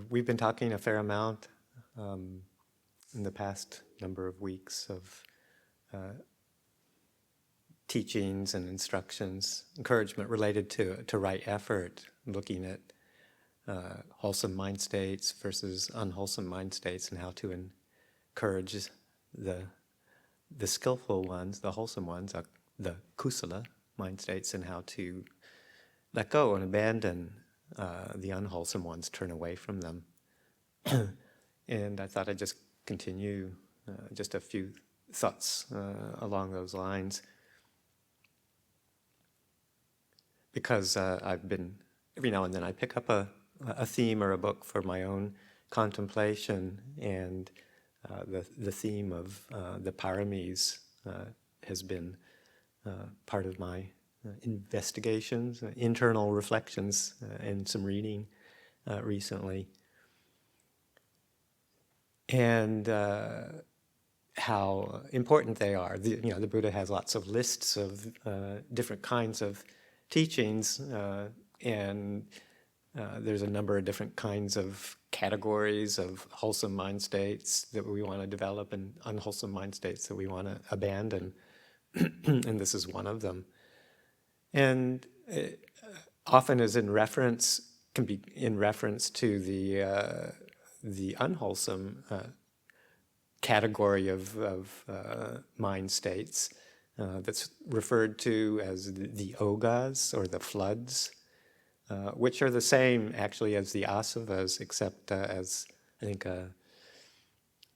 we've been talking a fair amount in the past number of weeks of teachings and instructions, encouragement related to right effort, looking at wholesome mind states versus unwholesome mind states, and how to encourage the skillful ones, the wholesome ones, the kusala mind states, and how to let go and abandon the unwholesome ones, turn away from them. And I thought I'd just continue just a few thoughts along those lines, because I've been, every now and then I pick up a theme or a book for my own contemplation, and the theme of the Paramis has been part of my investigations, internal reflections, and some reading recently. And how important they are. The Buddha has lots of lists of different kinds of teachings, and there's a number of different kinds of categories of wholesome mind states that we want to develop and unwholesome mind states that we want to abandon. And this is one of them. And often can be in reference to the unwholesome category of mind states that's referred to as the ogas, or the floods, which are the same actually as the asavas, except as I think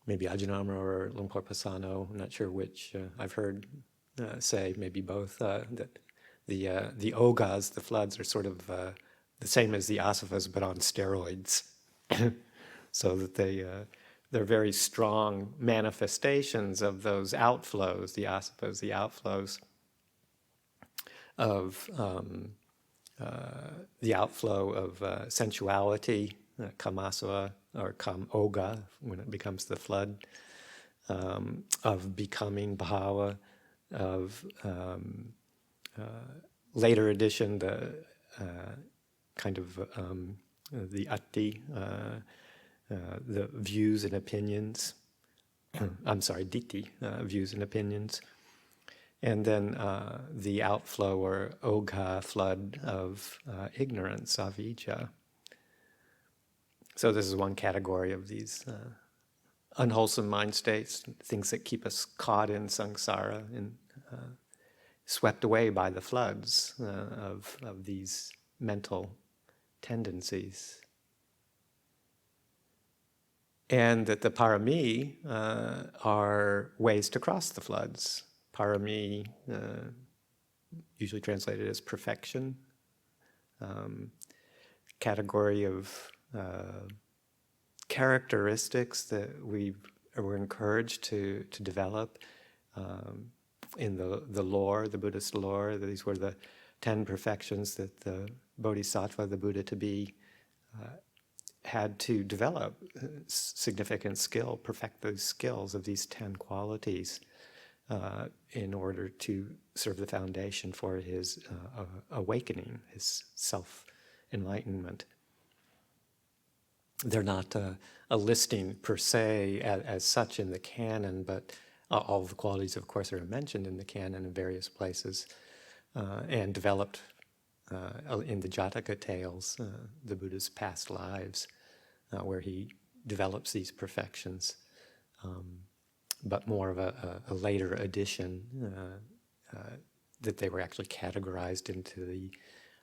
maybe Ajahn Karuṇadhammo or Lumpur Pasano, I'm not sure which, I've heard say, maybe both, that the ogas, the floods, are sort of the same as the asavas, but on steroids. So that they're very strong manifestations of those outflows, the asavas, the outflows of the outflow of sensuality, kamasava, or kamoga, when it becomes the flood, of becoming, bhava, of later addition, the kind of the atti, the views and opinions, ditthi, views and opinions, and then the outflow or ogha, flood of ignorance, avijja. So this is one category of these unwholesome mind states, things that keep us caught in samsara and swept away by the floods of these mental tendencies. And that the parami are ways to cross the floods. Parami, usually translated as perfection, category of characteristics that we're encouraged to develop in the lore, the Buddhist lore. These were the 10 perfections that the Bodhisattva, the Buddha to be, had to develop significant skill, perfect those skills of these 10 qualities in order to serve the foundation for his awakening, his self-enlightenment. They're not a listing per se as such in the canon, but all the qualities, of course, are mentioned in the canon in various places and developed in the Jataka tales, the Buddha's past lives, where he develops these perfections, but more of a later addition, that they were actually categorized into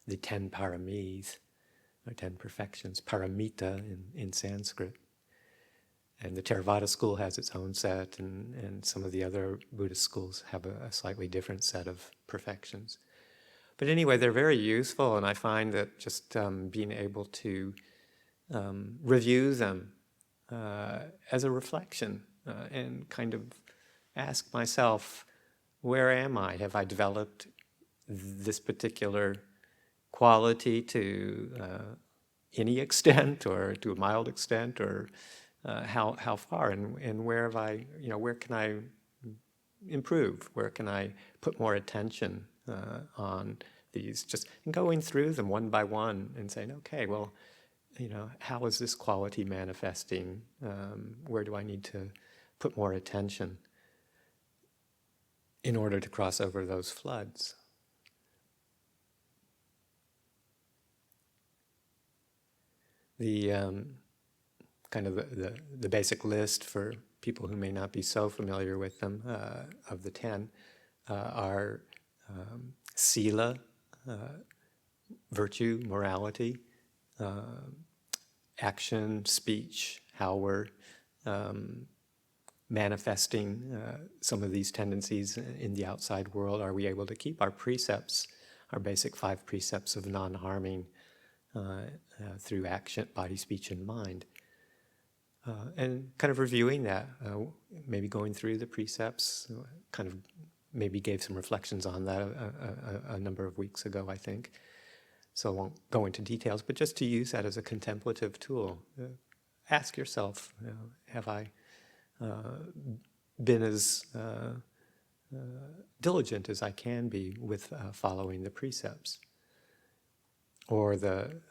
the 10 paramis, or 10 perfections, paramita in Sanskrit. And the Theravada school has its own set, and some of the other Buddhist schools have a slightly different set of perfections. But anyway, they're very useful, and I find that just being able to review them as a reflection and kind of ask myself, where am I? Have I developed this particular quality to any extent, or to a mild extent, or how far? And where have I? Where can I improve? Where can I put more attention on these? Just going through them one by one and saying, okay, well, how is this quality manifesting? Where do I need to put more attention in order to cross over those floods? The kind of the basic list for people who may not be so familiar with them of the 10 are sila, virtue, morality, action, speech, how we're manifesting some of these tendencies in the outside world. Are we able to keep our precepts, our basic 5 precepts of non-harming through action, body, speech, and mind? And kind of reviewing that, maybe going through the precepts, kind of maybe gave some reflections on that a number of weeks ago, I think. So I won't go into details, but just to use that as a contemplative tool. Ask yourself, have I been as diligent as I can be with following the precepts? Or the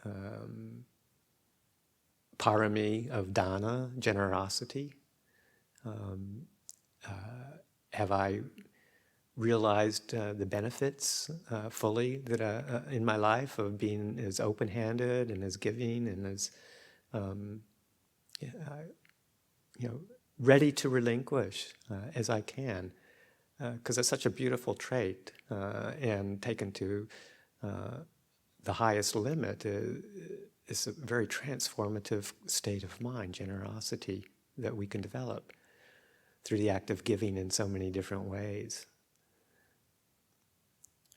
Parami of dana, generosity. Have I realized the benefits fully that in my life of being as open-handed and as giving and as ready to relinquish as I can? Because it's such a beautiful trait, and taken to the highest limit is a very transformative state of mind, generosity, that we can develop through the act of giving in so many different ways.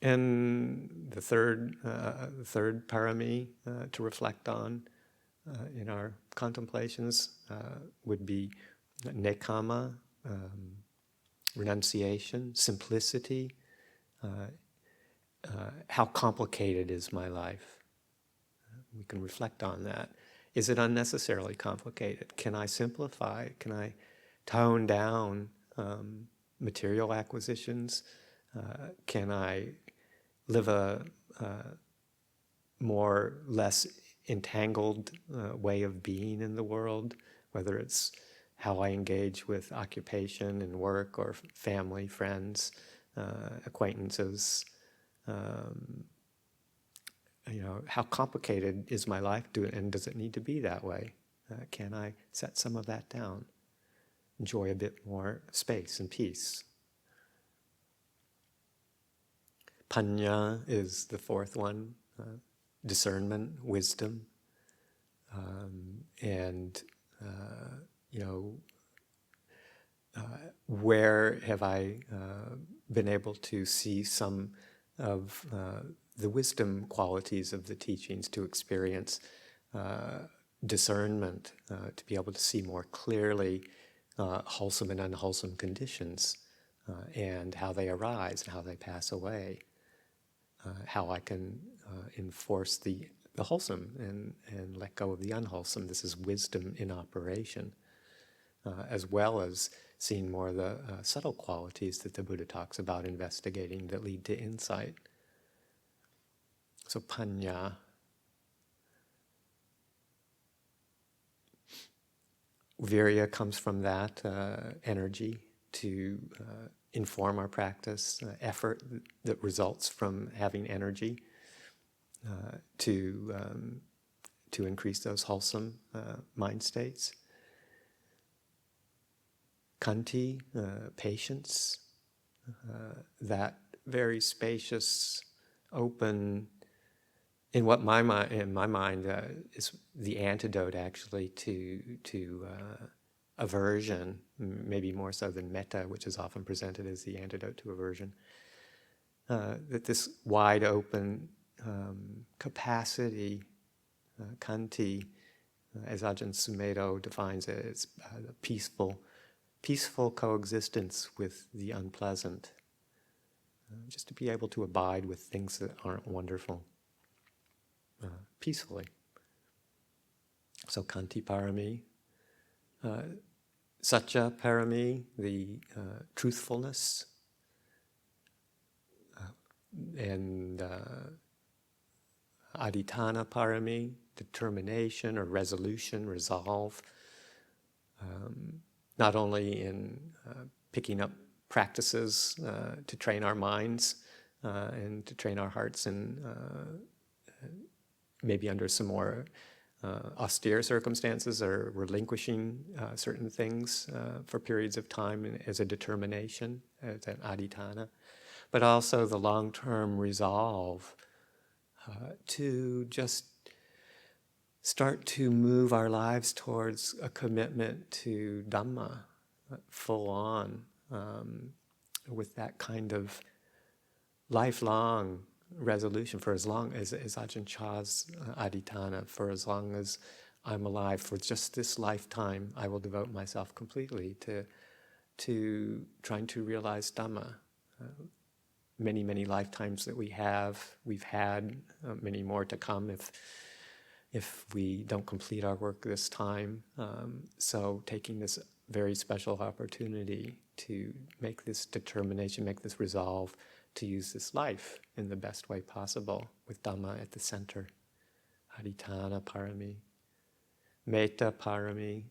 And the third parami to reflect on in our contemplations would be nekkhamma, renunciation, simplicity. How complicated is my life? We can reflect on that. Is it unnecessarily complicated? Can I simplify? Can I tone down material acquisitions? Can I live a more less entangled way of being in the world, whether it's how I engage with occupation and work or family, friends, acquaintances? How complicated is my life, and does it need to be that way? Can I set some of that down? Enjoy a bit more space and peace. Panya is the 4th one, discernment, wisdom, and where have I been able to see some of the wisdom qualities of the teachings, to experience discernment, to be able to see more clearly wholesome and unwholesome conditions, and how they arise and how they pass away, how I can enforce the wholesome and let go of the unwholesome. This is wisdom in operation, as well as seeing more of the subtle qualities that the Buddha talks about investigating that lead to insight. So panya. Virya comes from that energy to inform our practice, effort that results from having energy to increase those wholesome mind states. Khanti, patience, that very spacious, open, in my mind is the antidote actually to aversion, maybe more so than metta, which is often presented as the antidote to aversion. That this wide open capacity, khanti, as Ajahn Sumedho defines it, it's peaceful coexistence with the unpleasant. Just to be able to abide with things that aren't wonderful. Peacefully. So Khanti Parami, Satya Parami, the truthfulness, and Adhitthana Parami, determination or resolution, resolve, not only in picking up practices to train our minds and to train our hearts, and maybe under some more austere circumstances, or relinquishing certain things for periods of time as a determination, as an adhitthana, but also the long-term resolve to just start to move our lives towards a commitment to Dhamma, full on, with that kind of lifelong resolution, for as long as Ajahn Chah's adhitthana, for as long as I'm alive, for just this lifetime, I will devote myself completely to trying to realize Dhamma. Many, many lifetimes that we've had many more to come if we don't complete our work this time. So taking this very special opportunity to make this determination, make this resolve to use this life in the best way possible, with Dhamma at the center. Adhitthana Parami, Metta Parami,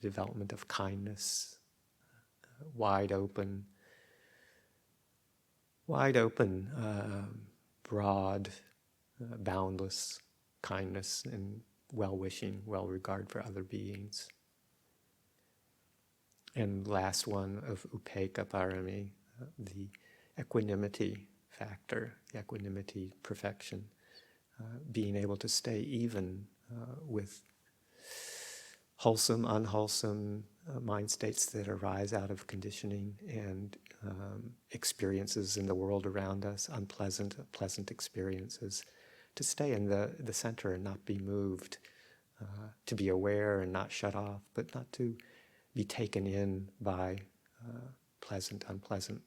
development of kindness, wide open, broad, boundless kindness and well-wishing, well-regard for other beings. And last one of Upekkha Parami, the equanimity factor, the equanimity perfection, being able to stay even with wholesome, unwholesome mind states that arise out of conditioning, and experiences in the world around us, unpleasant, pleasant experiences, to stay in the center and not be moved, to be aware and not shut off, but not to be taken in by pleasant, unpleasant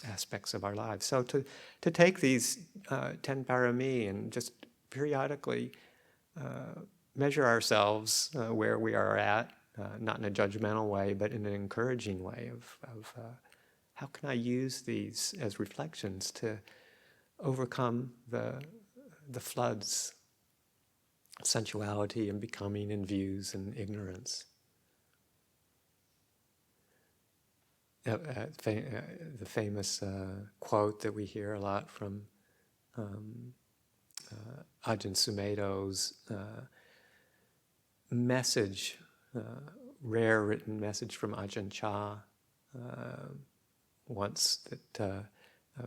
aspects of our lives. So to take these 10 parami and just periodically measure ourselves where we are at, not in a judgmental way, but in an encouraging way of how can I use these as reflections to overcome the floods of sensuality and becoming and views and ignorance. The famous quote that we hear a lot from Ajahn Sumedho's message, rare written message from Ajahn Chah, once that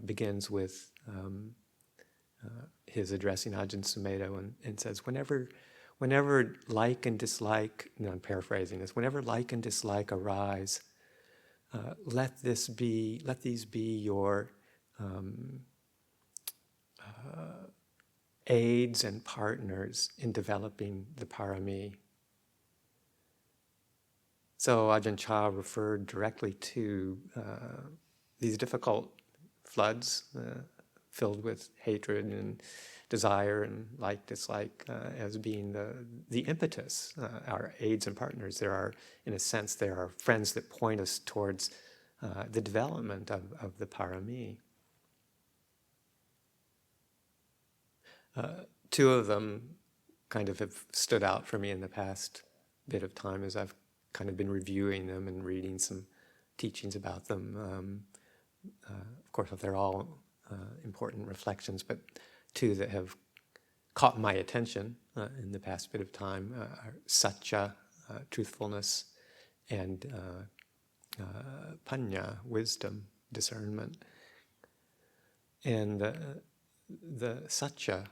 begins with his addressing Ajahn Sumedho and says, whenever like and dislike, I'm paraphrasing this, whenever like and dislike arise, let these be your aids and partners in developing the parami. So Ajahn Chah referred directly to these difficult floods filled with hatred and desire and like, dislike, as being the impetus, our aids and partners. There are, in a sense, there are friends that point us towards the development of the parami. Two of them kind of have stood out for me in the past bit of time as I've kind of been reviewing them and reading some teachings about them. Of course, they're all important reflections, but two that have caught my attention in the past bit of time are satya, truthfulness, and panya, wisdom, discernment. And the satya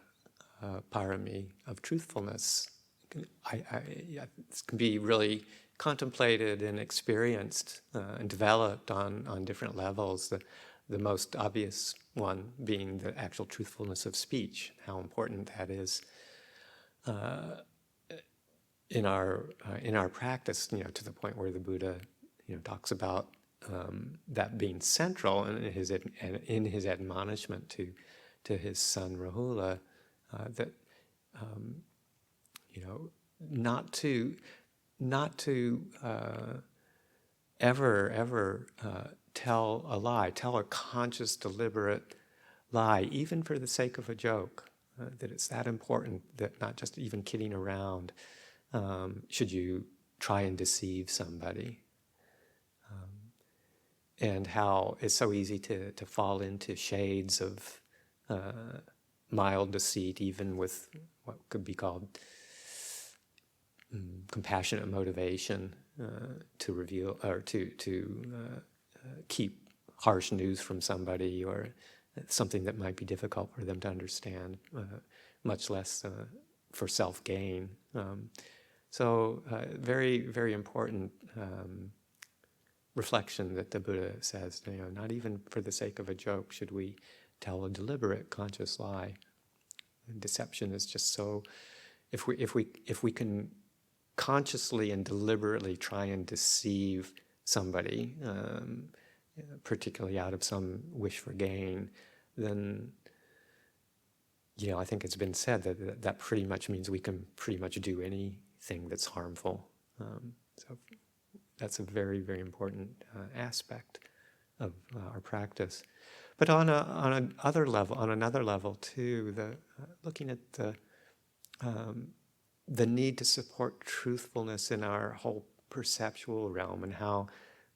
parami of truthfulness can be really contemplated and experienced and developed on different levels. The most obvious one being the actual truthfulness of speech, how important that is in our practice, to the point where the Buddha, talks about that being central in his admonishment to his son Rahula, that not to ever tell a lie, tell a conscious, deliberate lie, even for the sake of a joke, that it's that important that not just even kidding around should you try and deceive somebody. And how it's so easy to fall into shades of mild deceit, even with what could be called compassionate motivation to reveal or to keep harsh news from somebody, or something that might be difficult for them to understand, much less for self-gain. So very, very important reflection that the Buddha says, not even for the sake of a joke should we tell a deliberate conscious lie. And deception is just so, if we can consciously and deliberately try and deceive somebody, particularly out of some wish for gain, then I think it's been said that pretty much means we can pretty much do anything that's harmful. So that's a very, very important aspect of our practice. But on another level too, looking at the need to support truthfulness in our whole perceptual realm, and how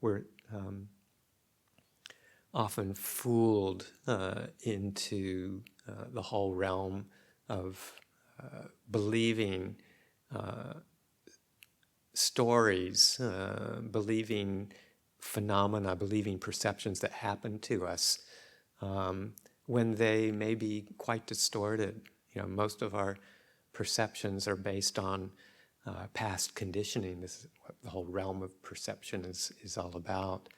we're often fooled into the whole realm of believing stories, believing phenomena, believing perceptions that happen to us, when they may be quite distorted. Most of our perceptions are based on past conditioning. This is what the whole realm of perception is all about.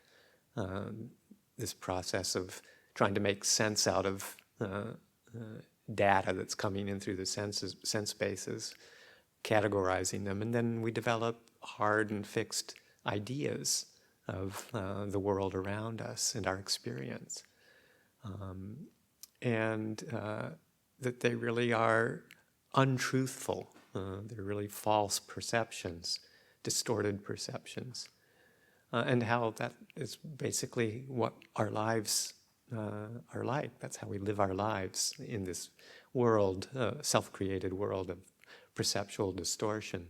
This process of trying to make sense out of data that's coming in through the sense bases, categorizing them, and then we develop hard and fixed ideas of the world around us and our experience, and that they really are untruthful. They're really false perceptions, distorted perceptions, and how that is basically what our lives are like. That's how we live our lives in this world, self-created world of perceptual distortion.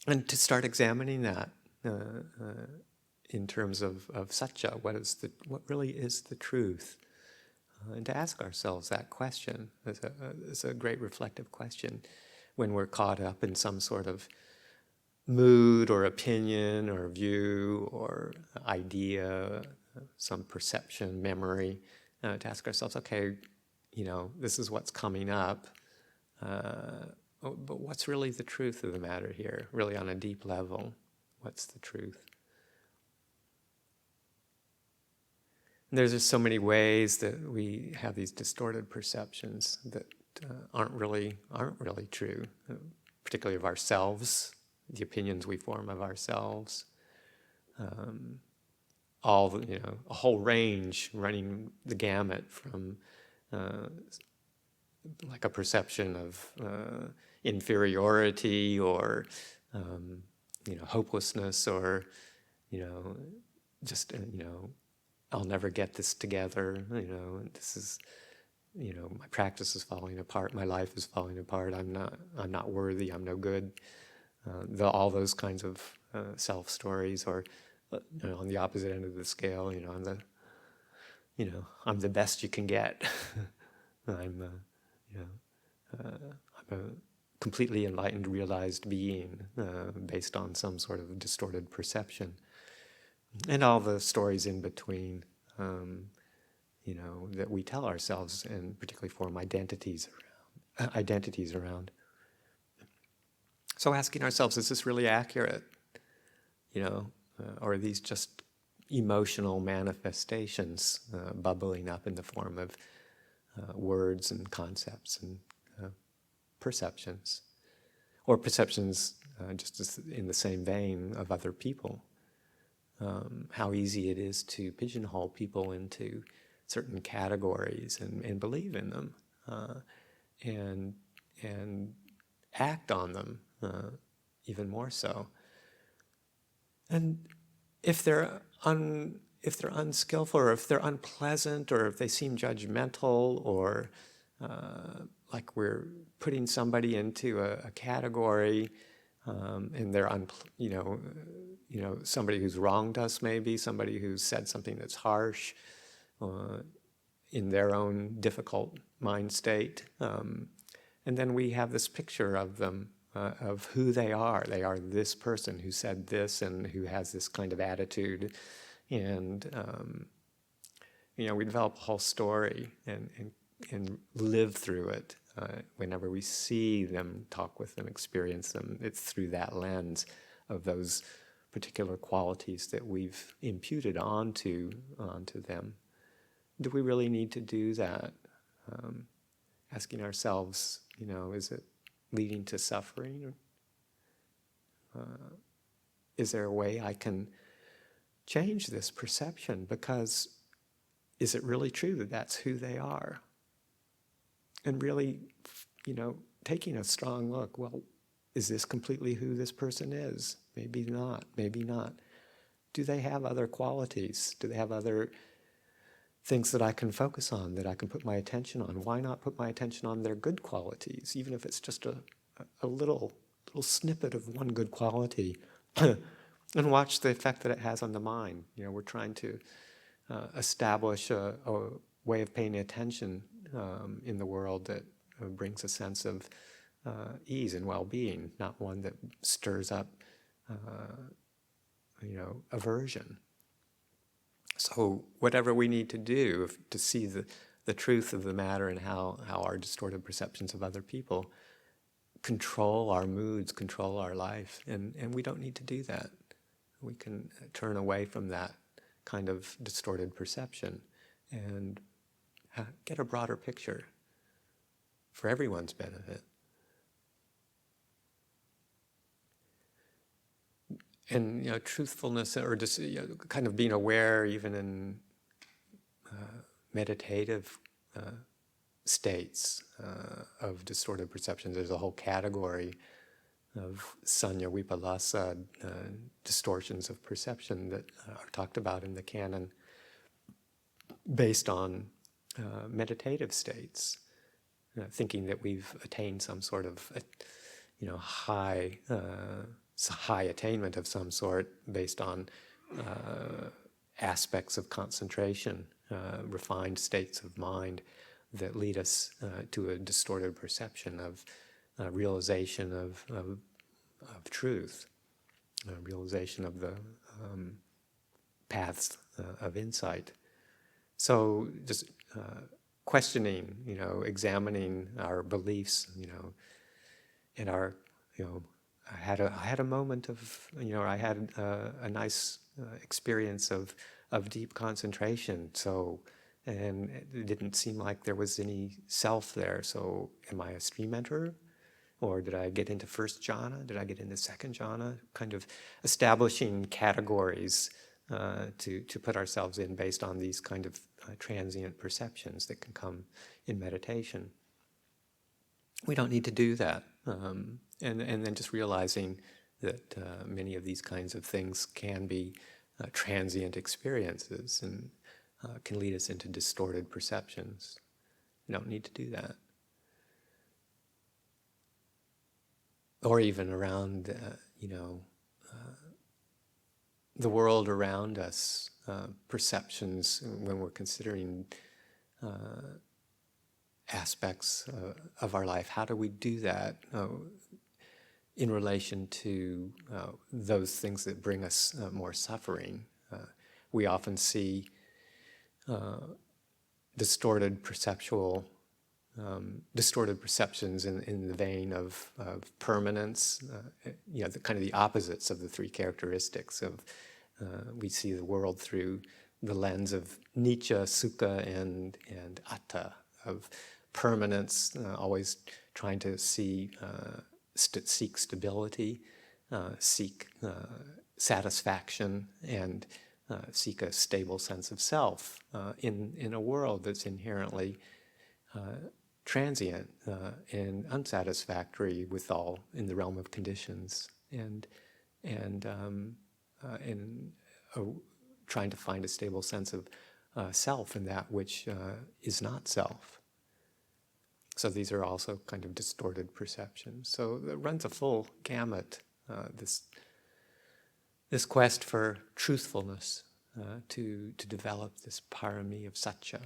And to start examining that in terms of satya, what really is the truth? And to ask ourselves that question is a great reflective question when we're caught up in some sort of mood or opinion or view or idea, some perception, memory, to ask ourselves, okay, this is what's coming up, but what's really the truth of the matter here, really on a deep level? What's the truth? And there's just so many ways that we have these distorted perceptions that aren't really true, particularly of ourselves, the opinions we form of ourselves, a whole range, running the gamut from like a perception of inferiority or hopelessness, or just I'll never get this together. This is my practice is falling apart. My life is falling apart. I'm not worthy. I'm no good. All those kinds of self stories, or on the opposite end of the scale, I'm the best you can get. I'm a completely enlightened, realized being based on some sort of distorted perception, and all the stories in between, that we tell ourselves, and particularly form identities around. So asking ourselves, is this really accurate? Or are these just emotional manifestations bubbling up in the form of words and concepts and perceptions, or perceptions just in the same vein of other people? How easy it is to pigeonhole people into certain categories and believe in them, and act on them even more so. And if they're unskillful, or if they're unpleasant, or if they seem judgmental, or like we're putting somebody into a category, and they're somebody who's wronged us, maybe somebody who's said something that's harsh in their own difficult mind state, and then we have this picture of them, of who they are. They are this person who said this and who has this kind of attitude, and we develop a whole story and live through it. Whenever we see them, talk with them, experience them, it's through that lens of those particular qualities that we've imputed onto them. Do we really need to do that? Asking ourselves, is it leading to suffering? Is there a way I can change this perception? Because is it really true that that's who they are? And really, taking a strong look, well, is this completely who this person is? Maybe not, maybe not. Do they have other qualities? Do they have other things that I can focus on, that I can put my attention on? Why not put my attention on their good qualities, even if it's just a little snippet of one good quality, and watch the effect that it has on the mind. We're trying to establish a way of paying attention in the world that brings a sense of ease and well-being, not one that stirs up, aversion. So whatever we need to do to see the truth of the matter and how our distorted perceptions of other people control our moods, control our life, and we don't need to do that. We can turn away from that kind of distorted perception and get a broader picture for everyone's benefit. And truthfulness, or just kind of being aware, even in meditative states of distorted perceptions. There's a whole category of sanya vipallasa, distortions of perception that are talked about in the canon, based on meditative states, thinking that we've attained some sort of high attainment of some sort based on aspects of concentration, refined states of mind that lead us to a distorted perception of realization of truth, realization of the paths of insight. So just questioning, examining our beliefs, and our, I had a moment of, I had a nice experience of deep concentration. So, and it didn't seem like there was any self there. So, am I a stream enterer? Or did I get into first jhana? Did I get into second jhana? Kind of establishing categories to put ourselves in based on these kind of transient perceptions that can come in meditation. We don't need to do that. And then just realizing that many of these kinds of things can be transient experiences and can lead us into distorted perceptions. We don't need to do that. Or even around, the world around us, perceptions when we're considering aspects of our life. How do we do that in relation to those things that bring us more suffering? We often see distorted perceptions in the vein of permanence, the kind of the opposites of the three characteristics of, we see the world through the lens of Nietzsche, Sukha, and Atta, of permanence, always trying to seek stability, seek satisfaction, and seek a stable sense of self in a world that's inherently transient and unsatisfactory, withal in the realm of conditions, and trying to find a stable sense of self in that which is not self. So these are also kind of distorted perceptions. So it runs a full gamut, this quest for truthfulness, to develop this parami of satya.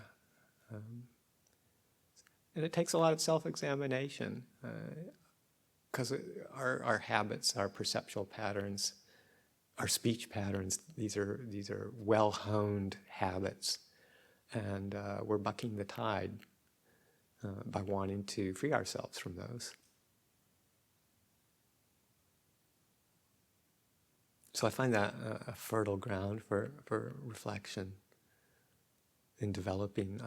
And it takes a lot of self-examination, because our habits, our perceptual patterns, our speech patterns, these are well-honed habits, and we're bucking the tide by wanting to free ourselves from those. So I find that a fertile ground for reflection in developing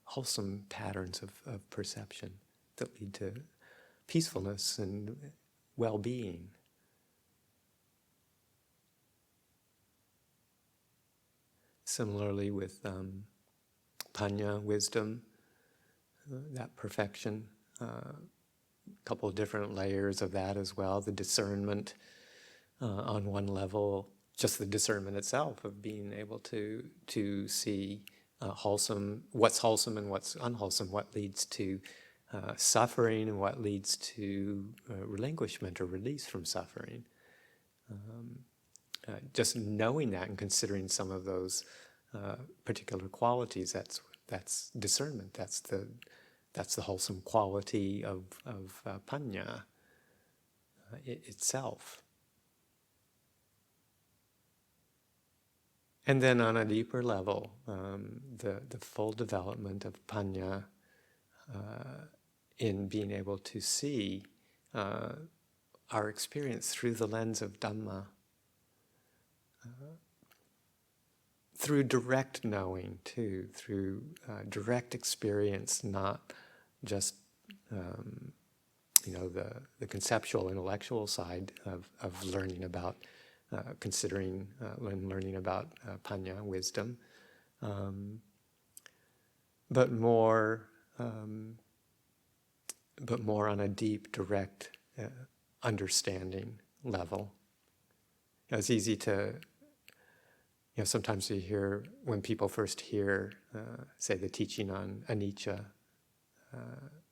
wholesome patterns of perception that lead to peacefulness and well-being. Similarly with panya, wisdom, that perfection, a couple of different layers of that as well. The discernment on one level, just the discernment itself of being able to see what's wholesome and what's unwholesome, what leads to suffering and what leads to relinquishment or release from suffering. Just knowing that and considering some of those particular qualities, that's discernment. That's the wholesome quality of panya itself. And then on a deeper level, the full development of panya in being able to see our experience through the lens of Dhamma, through direct knowing too, through direct experience, not just the conceptual, intellectual side of learning about, considering and learning about panya, wisdom, but more on a deep, direct understanding level. It's easy to, sometimes you hear, when people first hear, say, the teaching on anicca,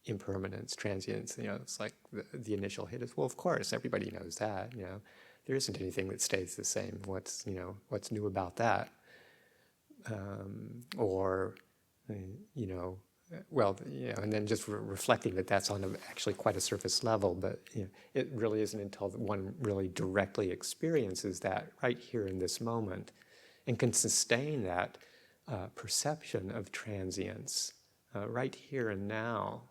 impermanence, transience, it's like the initial hit is, well, of course, everybody knows that, there isn't anything that stays the same. What's new about that? And then just reflecting that that's on actually quite a surface level, but it really isn't until one really directly experiences that right here in this moment and can sustain that perception of transience right here and now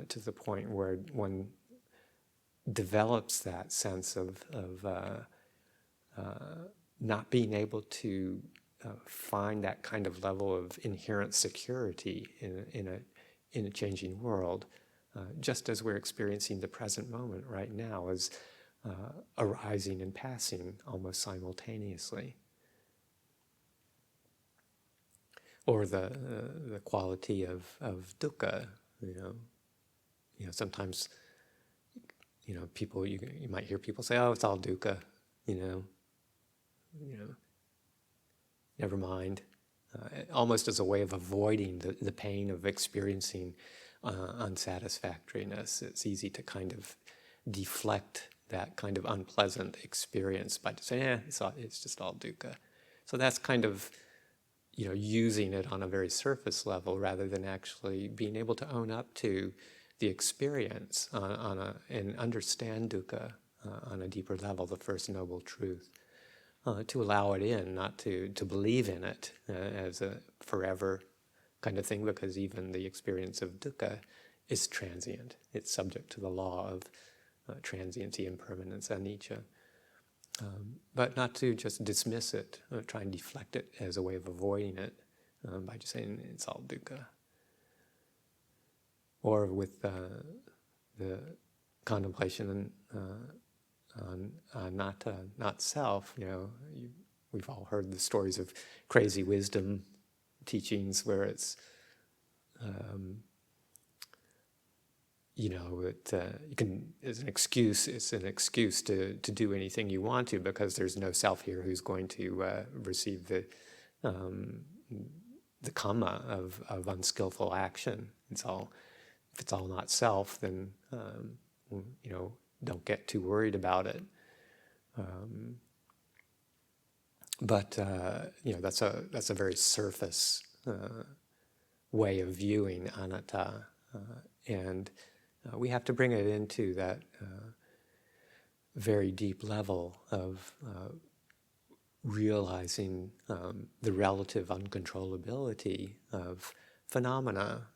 to the point where one develops that sense of not being able to find that kind of level of inherent security in a changing world, just as we're experiencing the present moment right now as arising and passing almost simultaneously. Or the quality of dukkha, sometimes people, you might hear people say, oh, it's all dukkha, never mind, almost as a way of avoiding the pain of experiencing unsatisfactoriness. It's easy to kind of deflect that kind of unpleasant experience by just saying, it's just all dukkha. So that's kind of, using it on a very surface level rather than actually being able to own up to the experience and understand dukkha on a deeper level, the first noble truth. To allow it in, not to believe in it as a forever kind of thing, because even the experience of dukkha is transient. It's subject to the law of transiency, impermanence, anicca. But not to just dismiss it, try and deflect it as a way of avoiding it by just saying it's all dukkha. Or with the contemplation on not self, we've all heard the stories of crazy wisdom teachings where it's, it's an excuse to do anything you want to, because there's no self here who's going to receive the the karma of unskillful action. If it's all not self, then don't get too worried about it. But that's a very surface way of viewing anatta, and we have to bring it into that very deep level of realizing the relative uncontrollability of phenomena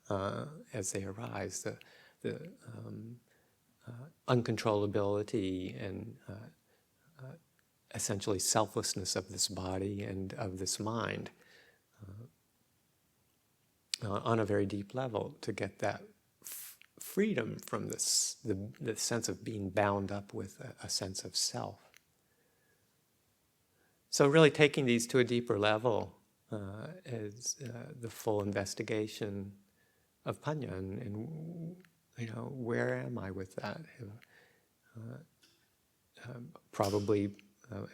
as they arise, the uncontrollability and essentially selflessness of this body and of this mind on a very deep level, to get that freedom from this, the sense of being bound up with a sense of self. So really taking these to a deeper level is the full investigation of Panya, and where am I with that? Probably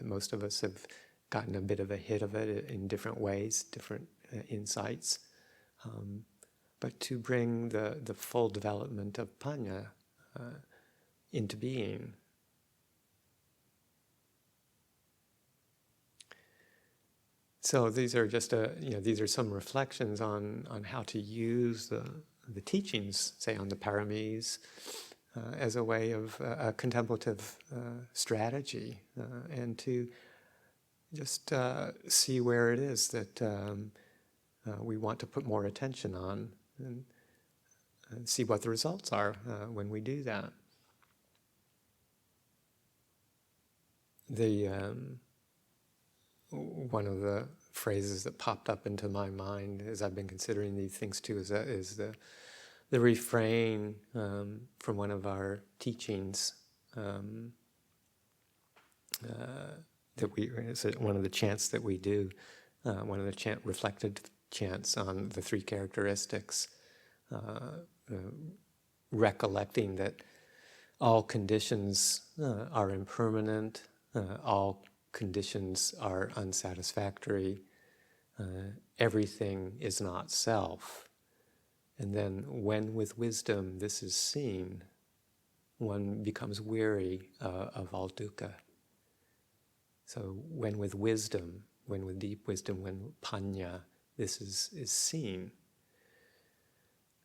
most of us have gotten a bit of a hit of it in different ways, different insights. But to bring the full development of Panya into being. So these are just these are some reflections on how to use the teachings, say on the Paramis, as a way of a contemplative strategy, and to just see where it is that we want to put more attention on, and see what the results are when we do that. One of the phrases that popped up into my mind as I've been considering these things too is the refrain from one of our teachings that one of the chants that we do, one of the reflected chants on the three characteristics, recollecting that all conditions are impermanent, all conditions are unsatisfactory, everything is not self. And then when with wisdom this is seen, one becomes weary of all dukkha. So when with wisdom, when with deep wisdom, when panya, this is seen,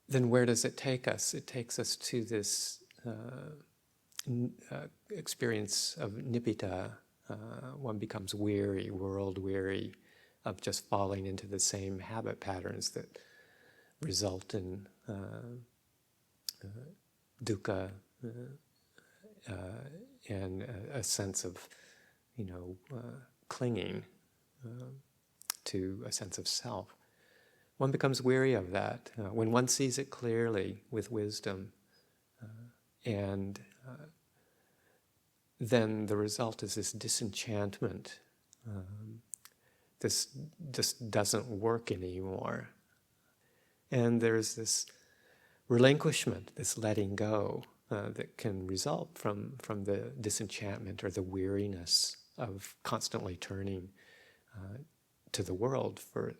then where does it take us? It takes us to this experience of nibbita. One becomes weary, world weary, of just falling into the same habit patterns that result in dukkha and a sense of, clinging to a sense of self. One becomes weary of that when one sees it clearly with wisdom, and then the result is this disenchantment. This just doesn't work anymore. And there's this relinquishment, this letting go that can result from the disenchantment or the weariness of constantly turning to the world for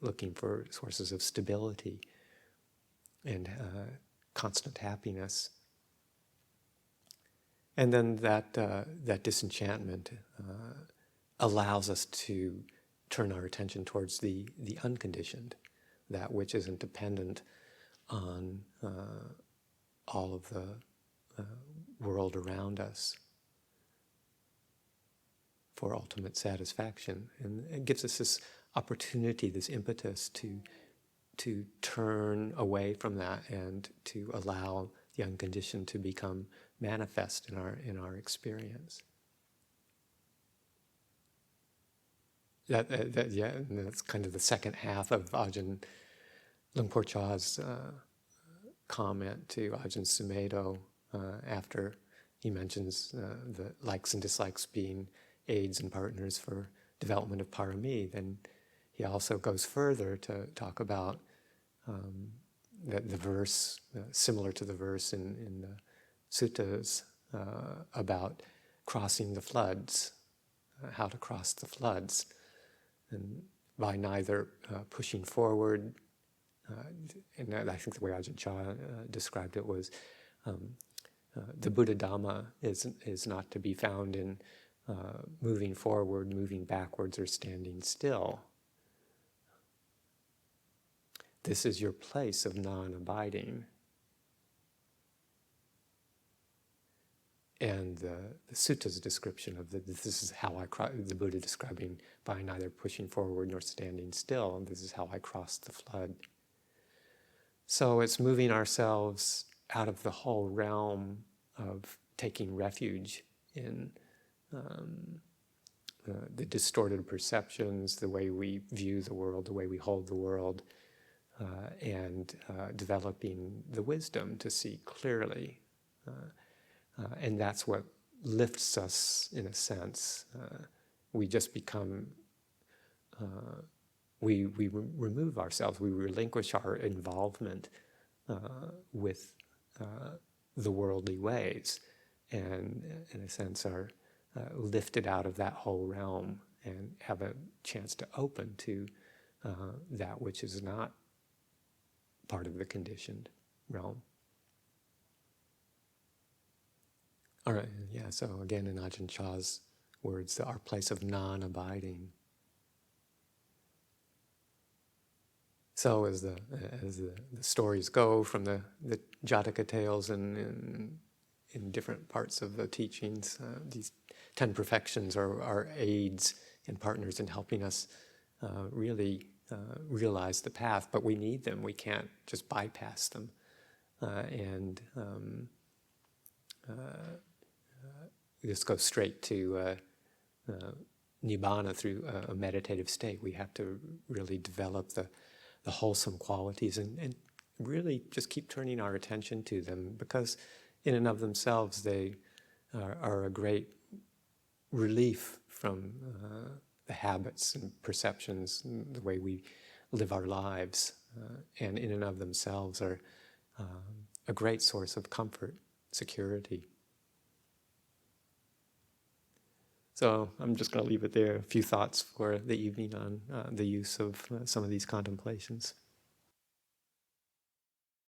looking for sources of stability and constant happiness. And then that disenchantment allows us to turn our attention towards the unconditioned, that which isn't dependent on all of the world around us for ultimate satisfaction. And it gives us this opportunity, this impetus to turn away from that and to allow the unconditioned to become manifest in our experience. That's kind of the second half of Ajahn Lungporcha's comment to Ajahn Sumedho after he mentions the likes and dislikes being aids and partners for development of Parami. Then he also goes further to talk about the verse, similar to the verse in the suttas about crossing the floods, how to cross the floods. And by neither pushing forward, and I think the way Ajahn Chah described it was the Buddha Dhamma is not to be found in moving forward, moving backwards, or standing still. This is your place of non-abiding. And the sutta's description of this is how the Buddha describing by neither pushing forward nor standing still, and this is how I crossed the flood. So it's moving ourselves out of the whole realm of taking refuge in the distorted perceptions, the way we view the world, the way we hold the world, and developing the wisdom to see clearly. And that's what lifts us, in a sense. We just become, we remove ourselves, we relinquish our involvement with the worldly ways, and in a sense are lifted out of that whole realm and have a chance to open to that which is not part of the conditioned realm. All right, yeah, so again in Ajahn Chah's words, our place of non-abiding. So as the stories go from the Jataka tales and in different parts of the teachings, these 10 perfections are aids and partners in helping us really realize the path, but we need them. We can't just bypass them. Just go straight to nibbana through a meditative state. We have to really develop the wholesome qualities and really just keep turning our attention to them, because in and of themselves they are a great relief from the habits and perceptions, and the way we live our lives, and in and of themselves are a great source of comfort, security. So I'm just going to leave it there. A few thoughts for the evening on the use of some of these contemplations.